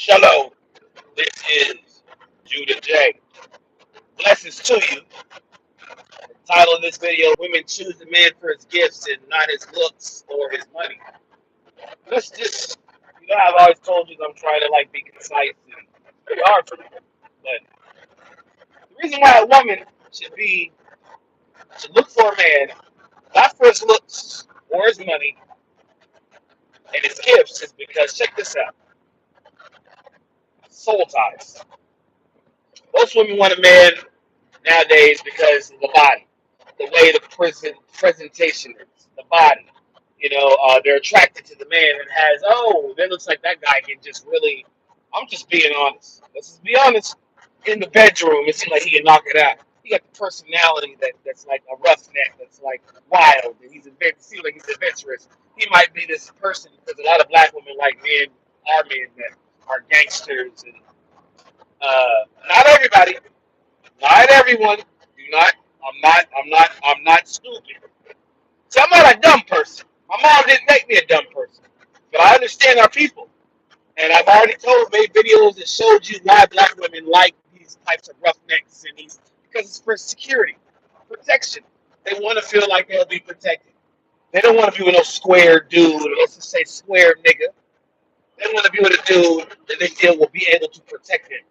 Shalom. This is Judah J. Blessings to you. The title of this video: Women choose a man for his gifts and not his looks or his money. Let's just, I've always told you that I'm trying to be concise, and it's pretty hard for me. But the reason why a woman should look for a man not for his looks or his money and his gifts is because, check this out: soul ties. Most women want a man nowadays because of the body, the way the presentation is, the body. They're attracted to the man and that looks like that guy can just really. I'm just being honest. Let's just be honest. In the bedroom, it seems like he can knock it out. He got the personality that's like a roughneck, that's like wild, and seems like he's adventurous. He might be this person because a lot of black women like men that are gangsters, and not everybody. Not everyone. Do not. I'm not stupid. So I'm not a dumb person. My mom didn't make me a dumb person. But I understand our people. And I've already made videos that showed you why black women like these types of roughnecks and because it's for security, protection. They want to feel like they'll be protected. They don't want to be with no square dude, or let's just say square nigga. They want to be with a dude that they feel will be able to protect them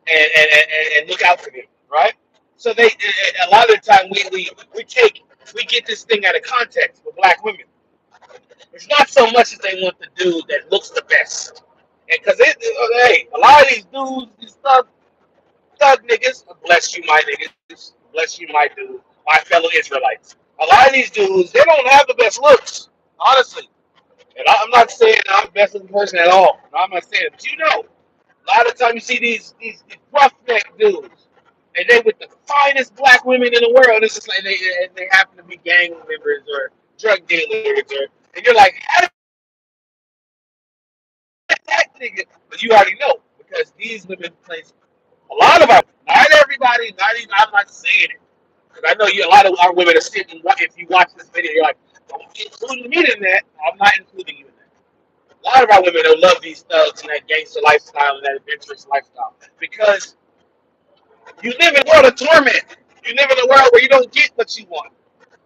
and look out for them, right? So a lot of the time we get this thing out of context with black women. It's not so much as they want the dude that looks the best, and hey, a lot of these dudes, these thug niggas, bless you my niggas, bless you my dude, my fellow Israelites. A lot of these dudes, they don't have the best looks, honestly. And I'm not saying I'm the best looking person at all. No, I'm not saying it, but a lot of the time you see these roughneck dudes, and they with the finest black women in the world. It's just like they happen to be gang members or drug dealers, and you're like, how did that nigga? But you already know because these women place a lot of our, not everybody, not even. I'm not saying it because I know a lot of our women are sitting. If you watch this video, you're like, don't be including me in that. I'm not including you in that. A lot of our women don't love these thugs and that gangster lifestyle and that adventurous lifestyle because you live in a world of torment. You live in a world where you don't get what you want.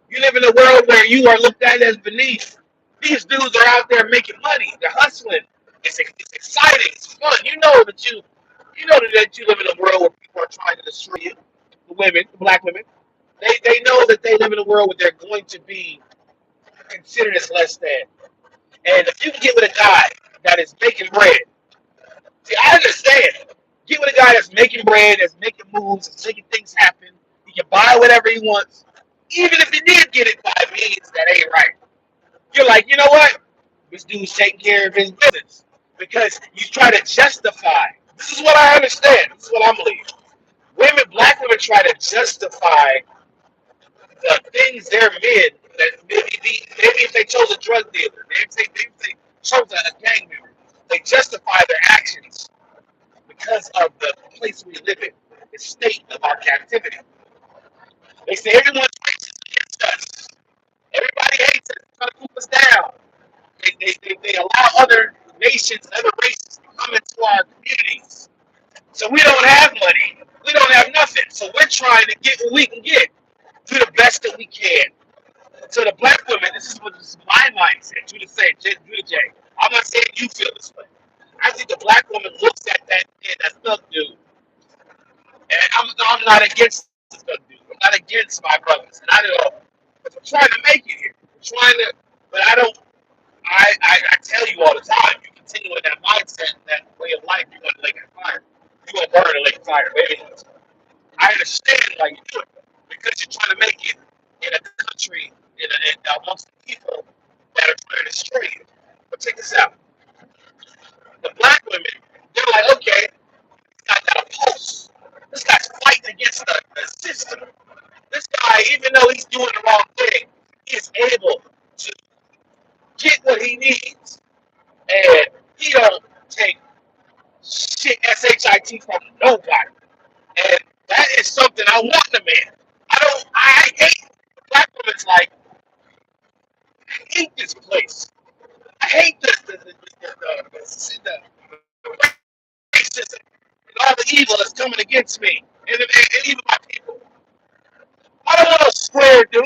You live in a world where you are looked at as beneath. These dudes are out there making money. They're hustling. It's exciting. It's fun. You know that you live in a world where people are trying to destroy you. The women, the black women, they know that they live in a world where they're going to be considered as less than. And if you can get with a guy that is making bread, see, I understand. Get with a guy that's making bread, that's making moves, that's making things happen. He can buy whatever he wants, even if he did get it by means that ain't right. You're like, you know what? This dude's taking care of his business because you try to justify. This is what I understand. This is what I'm believing. Black women try to justify the things they're men that maybe if they chose a drug dealer, maybe if they chose a gang member, they justify their actions because of the place we live in, the state of our captivity. They say everyone's racist against us. Everybody hates us, trying to keep us down. They allow other nations, other races to come into our communities. So we don't have money. We don't have nothing. So we're trying to get what we can get. Do the best that we can. So the black women, this is my mindset. Judah J. I'm not saying you feel this way. I think the black woman looks at that thug dude. And I'm not against the thug dude. I'm not against my brothers. Not at all. But we're trying to make it here. We're trying to, but I don't. I tell you all the time, you continue in that mindset, that way of life, you're going to lake that fire. You're going to burn a lake of fire. Baby. I understand why you do it because you're trying to make it in a country, amongst the people that are trying to destroy you. But check this out: the black women, they're like, okay, this guy got a pulse. This guy's fighting against the system. This guy, even though he's doing the wrong thing, he is able to get what he needs, and he don't take shit from nobody. And that is something I want in a man. I hate black women's like, I hate this place. I hate the against me and even my people. I don't want no square dude.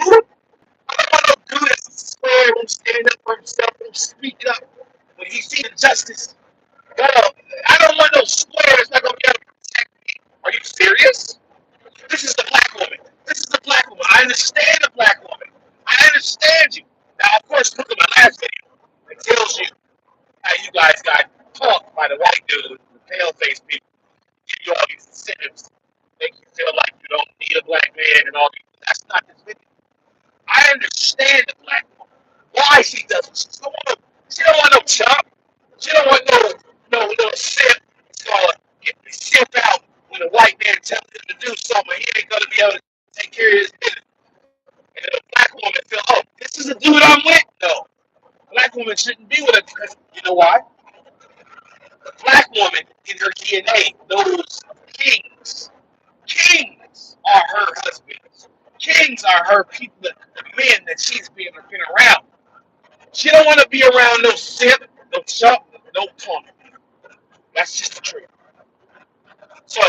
I don't want no dude that's square who's stand up for himself, who's speaking up when he sees injustice. No, I don't want no square that's not gonna be able to protect me. Are you serious? This is the black woman. This is the black woman. I understand the black woman. I understand you. Now, of course, look at my last video. It tells you how you guys got punked by the white dude, the pale faced people, give you all these incentives, make you feel like you don't need a black man and all these. That's not this video. I understand the black woman. Why she doesn't. She don't want no chop. She don't want no simp. So get the simp out when a white man tells him to do something. He ain't gonna be able to take care of his business. And then a black woman feel, oh, this is a dude I'm with. No, black woman shouldn't be with her because you know why? The black woman in her DNA knows kings. Kings are her husbands. Kings are her people, the men that she's been around. She don't want to be around no simp, no chump, no punk. That's just the truth. So,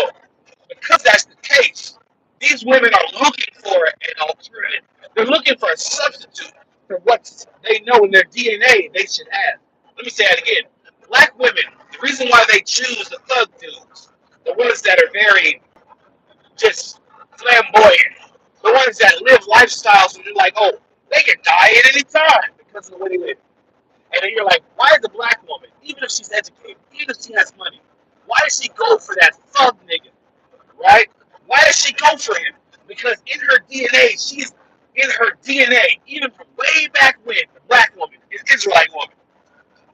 because that's the case, these women are looking for an alternative. They're looking for a substitute for what they know in their DNA they should have. Let me say that again. Black women, the reason why they choose the thug dudes, the ones that are very just flamboyant, the ones that live lifestyles and you're like, oh, they can die at any time because of the way they live. And then you're like, why is a black woman, even if she's educated, even if she has money, why does she go for that thug nigga, right? Why does she go for him? Because in her DNA, she's in her DNA, even from way back when, the black woman, an Israelite woman,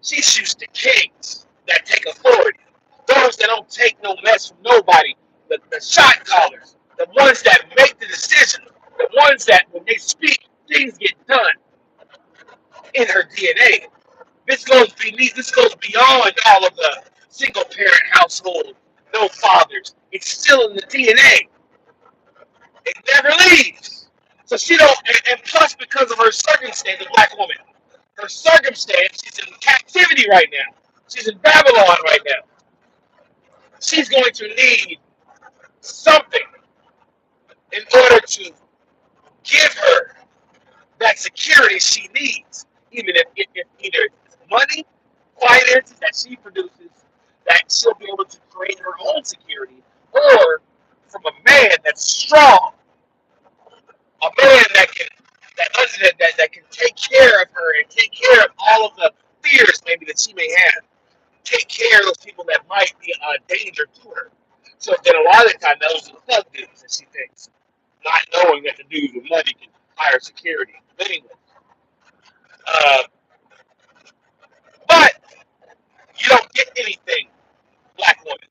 she's used to kings that take authority, those that don't take no mess from nobody, the shot callers, the ones that make the decision, the ones that when they speak, things get done in her DNA. This goes beyond all of the single parent household, no fathers. It's still in the DNA. It never leaves. So she don't, and plus because of her circumstance, the black woman, her circumstance, she's in captivity right now. She's in Babylon right now. She's going to need something in order to give her that security she needs, even if either it's money, finances that she produces, that she'll be able to create her own security, or from a man that's strong, a man that can take care of her and take care of all of the fears maybe that she may have, take care of those people that might be a danger to her. So then a lot of the time those are the thug dudes that she thinks, not knowing that the dudes with money can hire security. But anyway, uh, but you don't get anything, black woman,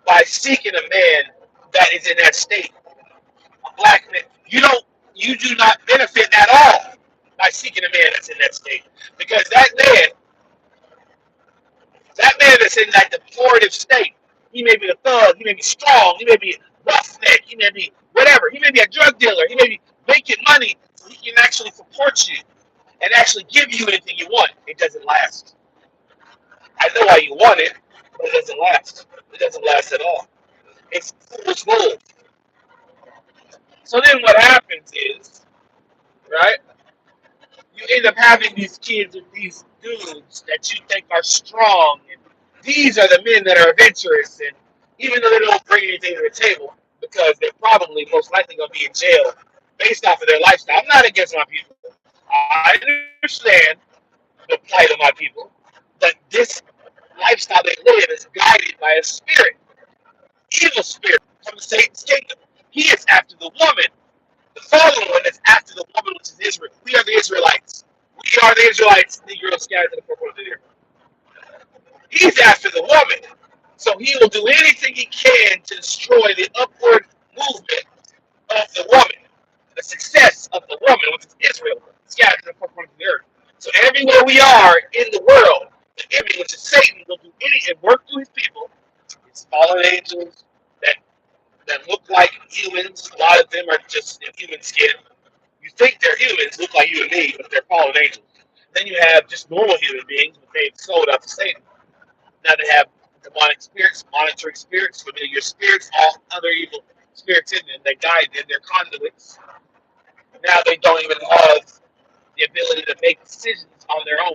by seeking a man that is in that state. A black man, you do not benefit at all by seeking a man that's in that state. Because that man that's in that deplorative state, he may be a thug, he may be strong, he may be roughneck, he may be whatever, he may be a drug dealer, he may be making money so he can actually support you and actually give you anything you want. It doesn't last. I know why you want it, but it doesn't last. It doesn't last at all. It's fool's gold. So then what happens is, right, you end up having these kids with these dudes that you think are strong, and these are the men that are adventurous, and even though they don't bring anything to the table, because they're probably most likely going to be in jail based off of their lifestyle. I'm not against my people. I understand the plight of my people, but this lifestyle they live is guided by a spirit, evil spirit from Satan's kingdom. He is after the woman. The fallen one is after the woman, which is Israel. We are the Israelites. We are the Israelites, Negroes scattered to the four corners of the earth. He's after the woman. So he will do anything he can to destroy the upward movement of the woman, the success of the woman, which is Israel, scattered to the four corners of the earth. So everywhere we are in the world, the enemy, which is Satan, will do anything and work through his people. His fallen angels that look like humans. A lot of them are just in human skin. You think they're humans, look like you and me, but they're fallen angels. Then you have just normal human beings, but they've sold out to Satan. Now they have demonic spirits, monitoring spirits, familiar spirits, all other evil spirits in them that guide them. They're conduits. Now they don't even have the ability to make decisions on their own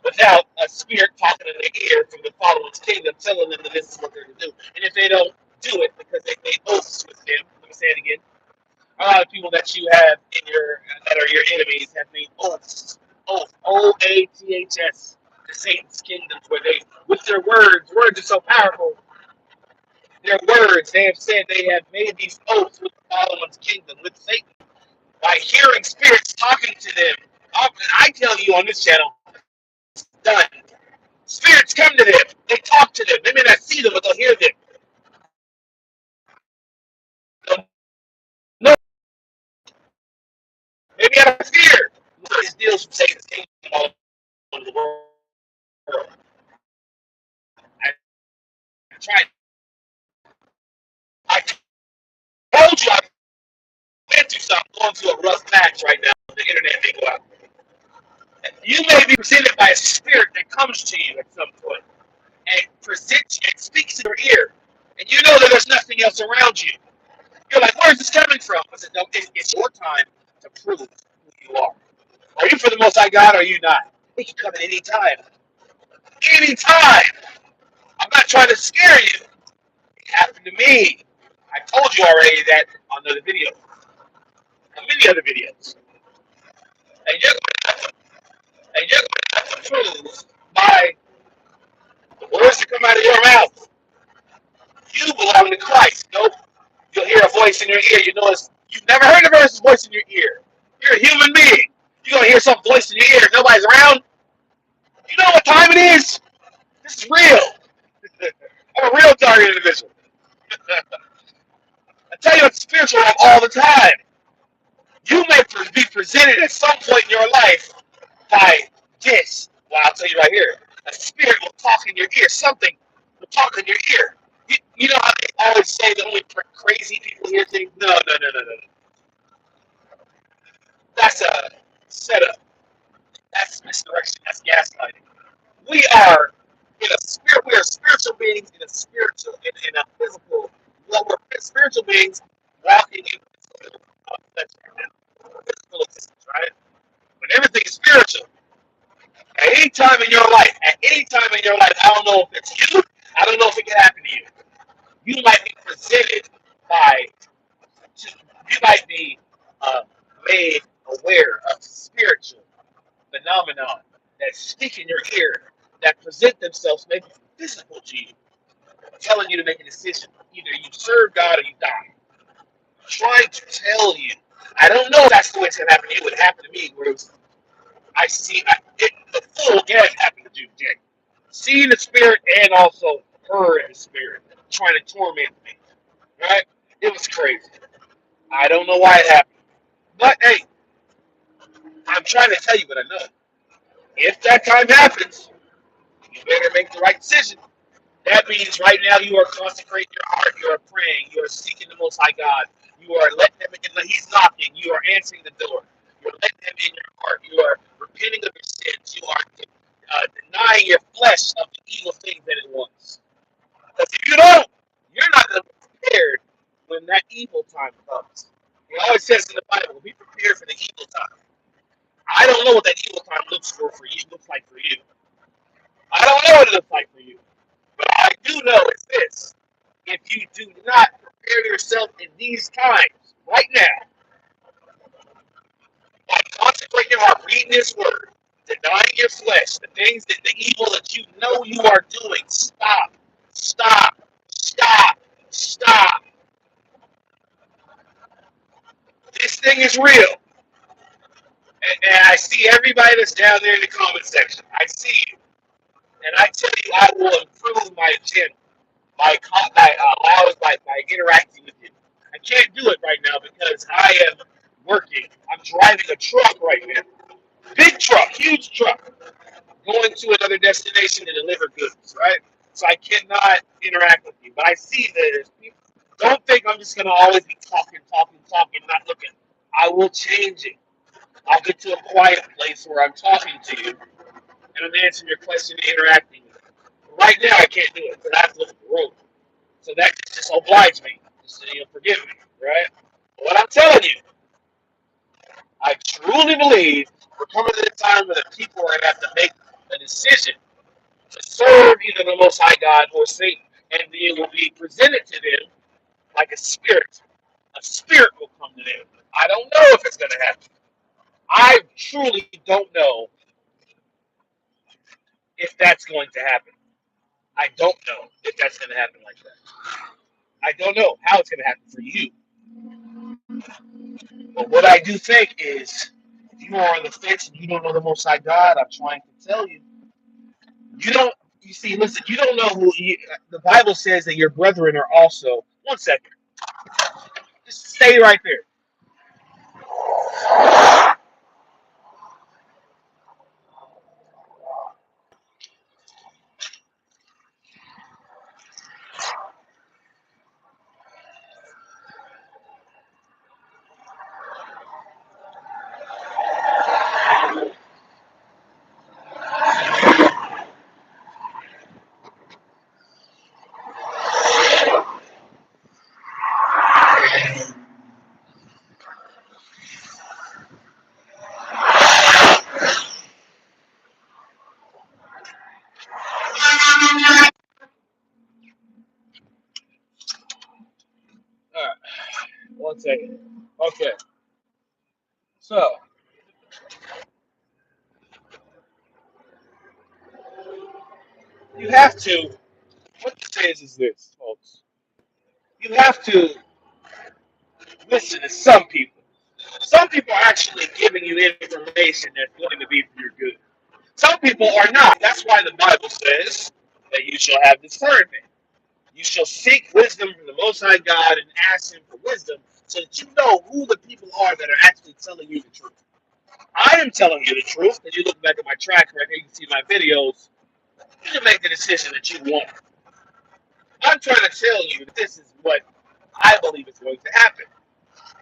without a spirit talking in their ear from the followers' kingdom, telling them that this is what they're to do. And if they don't do it because they made oaths with them, let me say it again. A lot of people that you have in your that are your enemies have made oaths, OATHS, to Satan's kingdoms, where they, with their words are so powerful. Their words, they have said they have made these oaths with the followers' kingdom, with Satan, by hearing spirits talking to them. I tell you on this channel, it's done. Spirits come to them. They talk to them. They may not see them, but they'll hear them. They'll know. Maybe out of fear. These deals from Satan's kingdom all over the world. I tried. I told you I've been through something. I'm going through a rough patch right now. The internet may go out. You may be presented by a spirit that comes to you at some point and presents you and speaks in your ear, and you know that there's nothing else around you. You're like, where's this coming from? I said, no, it's your time to prove who you are. Are you for the Most High God or are you not? It can come at any time. Any time. I'm not trying to scare you. It happened to me. I told you already that on the video, on many other videos. And you're going to have to prove by the words that come out of your mouth. You belong to Christ. Nope. You'll hear a voice in your ear. You know you've never heard a voice in your ear. You're a human being. You're going to hear some voice in your ear. Nobody's around. You know what time it is? This is real. I'm a real target individual. I tell you, it's spiritual all the time. You may be presented at some point in your life by this. Well, I'll tell you right here. A spirit will talk in your ear. Something will talk in your ear. You know how they always say that only crazy people hear things? No. That's a setup. That's misdirection. That's gaslighting. We are in a spirit. We are spiritual beings in a physical. Well, we're spiritual beings walking in physical flesh right now. Physical existence, right? But everything is spiritual. At any time in your life, I don't know if it's you. I don't know if it can happen to you. You might be presented by. You might be made aware of spiritual phenomenon that speak in your ear, that present themselves maybe physical to you, telling you to make a decision. Either you serve God or you die. Trying to tell you. I don't know if that's the way it's going to happen to you. It happened to me where the full gamut happened to Jake. Seeing the spirit and also her in the spirit trying to torment me. Right? It was crazy. I don't know why it happened. But hey, I'm trying to tell you what I know. If that time happens, you better make the right decision. That means right now you are consecrating your heart. You are praying. You are seeking the Most High God. You are letting him in. He's knocking. You are answering the door. You are letting him in your heart. You are repenting of your sins. You are denying your flesh of the evil things that it wants. Because if you don't, you're not going to be prepared when that evil time comes. It always says in the Bible, be prepared for the evil time. I don't know what that evil time looks like for you. I don't know what it looks like for you. But I do know is this. If you do not prepare yourself in these times, right now, by consecrating your heart, reading this word, denying your flesh, the things that the evil that you know you are doing, stop, stop, stop, stop. This thing is real. And I see everybody that's down there in the comment section. I see you. And I tell you, I will improve my channel by interacting with you. I can't do it right now because I am working. I'm driving a truck right now. Big truck, huge truck, going to another destination to deliver goods, right? So I cannot interact with you. But I see that there's people. Don't think I'm just going to always be talking, not looking. I will change it. I'll get to a quiet place where I'm talking to you and I'm answering your question and interacting with you. Right now, I can't do it because I have to look at the room. So that just obliges me. Just, forgive me, right? But what I'm telling you, I truly believe we're coming to the time where the people are going to have to make a decision to serve either the Most High God or Satan. And it will be presented to them like a spirit. A spirit will come to them. I don't know if it's going to happen. I truly don't know if that's going to happen. I don't know if that's going to happen like that. I don't know how it's going to happen for you. But what I do think is, if you are on the fence and you don't know the Most High God, I'm trying to tell you, you don't. You see, listen, you don't know who. The Bible says that your brethren are also. One second, just stay right there. All right, one second. Okay, so you have to. What this is this, folks. You have to listen to some people. Some people are actually giving you information that's going to be for your good. Some people are not. That's why the Bible says that you shall have discernment. You shall seek wisdom from the Most High God and ask Him for wisdom so that you know who the people are that are actually telling you the truth. I am telling you the truth. If you look back at my track record, you can see my videos. You can make the decision that you want. I'm trying to tell you that this is what I believe is going to happen.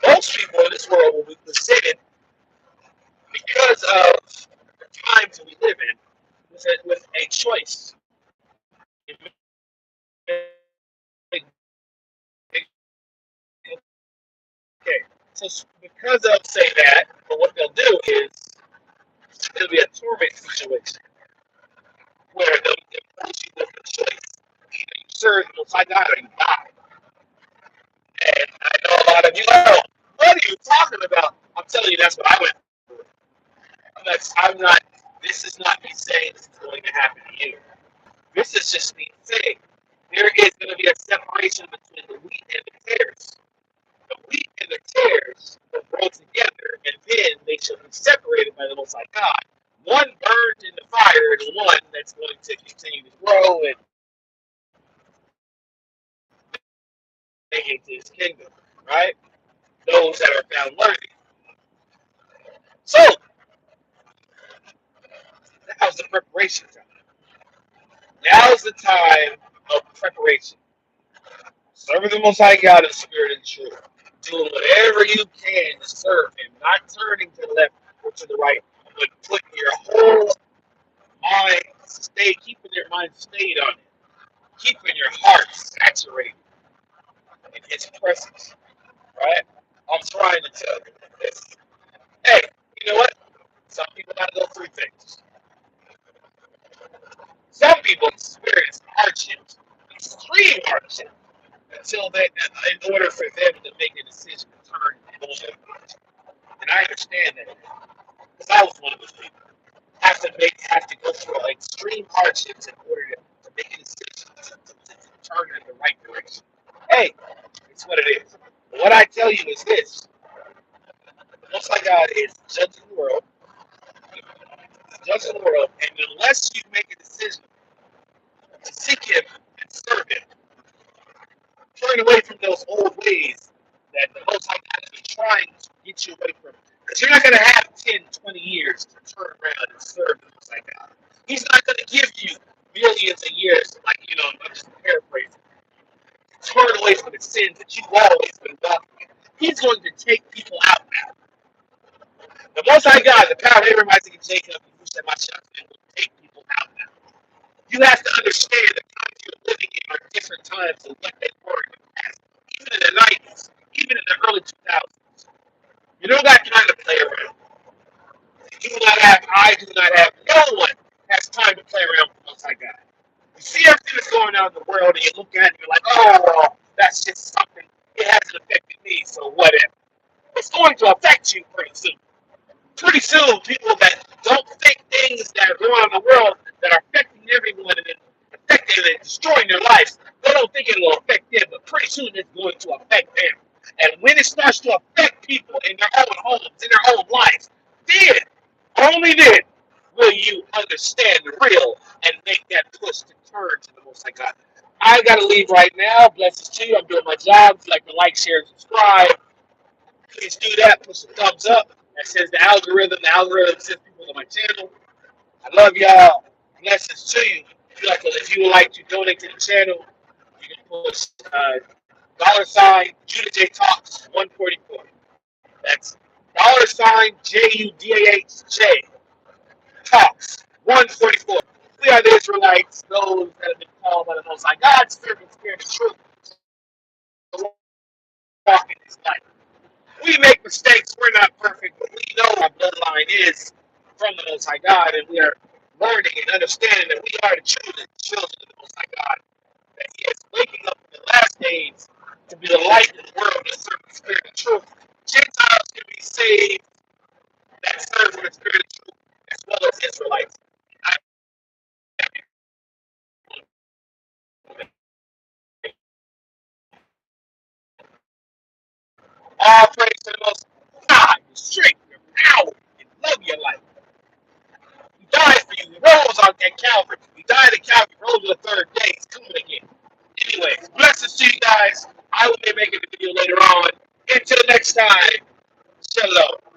Most people in this world will be presented because of the times that we live in with a choice. Okay, so because they'll say that, but what they'll do is it'll be a torment situation where they'll force you with a choice. Either you serve the Most High God or you die. And I know a lot of you, oh, what are you talking about? I'm telling you, that's what I went through. I'm not, this is not me saying this is going to happen to you. This is just me saying there is going to be a separation between the wheat and the tares. The wheat and the tares will grow together, and then they shall be separated by the Most High God. One burned in the fire, and one that's going to continue to grow and make it to His kingdom. Right? Those that are found worthy. So now's the preparation time. Now's the time of preparation. Serving the Most High God in spirit and truth. Doing whatever you can to serve Him, not turning to the left or to the right, but putting your whole mind keeping your mind stayed on it, keeping your heart saturated in His presence. Right? I'm trying to tell you this. Hey, you know what? Some people gotta go through things. Some people experience hardships, extreme hardship, until they, in order for them to make a decision to turn and go that way. And I understand that because I was one of those people. Have to go through extreme hardships in order to make a decision to turn in the right direction. Hey, it's what it is. What I tell you is this: the Most High God is judging the world, and unless you make a decision to seek Him and serve Him, turn away from those old ways that the Most High God has been trying to get you away from. Because you're not going to have 10, 20 years to turn around and serve the Most High God. He's not going to give you millions of years, like, I'm just paraphrasing. Turn away from the sins that you've always been walking in. He's going to take people out now. The Most High God, the power of Abraham, Isaac, and Jacob, and will take people out now. You have to understand the times you're living in are different times than what they were in the past. Even in the 90s, even in the early 2000s. You don't got time to play around. I do not have, no one has time to play around with Most High God. You see everything that's going on in the world and you look at it and you're like, oh, well, that's just something. It hasn't affected me, so whatever. It's going to affect you pretty soon. Pretty soon, people that don't think things that are going on in the world that are affecting everyone and affecting and destroying their lives, they don't think it will affect them, but pretty soon it's going to affect them. And when it starts to affect people in their own homes, in their own lives, then, only then, will you understand the real and make that push to turn to the Most High God. I gotta leave right now. Blessings to you. I'm doing my job. If you like to like, share, and subscribe, please do that. Push the thumbs up. That says the algorithm. The algorithm sends people to my channel. I love y'all. Blessings to you. If you would like to donate to the channel, you can push $, Judah J Talks 144. That's $JUDAHJ Talks 144. We are the Israelites, those that have been called by the Most High God, spirit of truth, walking this life. We make mistakes. We're not perfect, but we know our bloodline is from the Most High God, and we are learning and understanding that we are the children of the Most High God. That He is waking up in the last days to be the light in the world that serve the Spirit of truth. Gentiles can be saved that serve the Spirit of truth, as well as Israelites. I all praise to the Most High, your strength, your power, and love your life. He died for you. He rose on at Calvary. He died at Calvary. Rose on the third day. He's coming again. Anyways, blessings to you guys. I will be making the video later on. Until next time, shalom.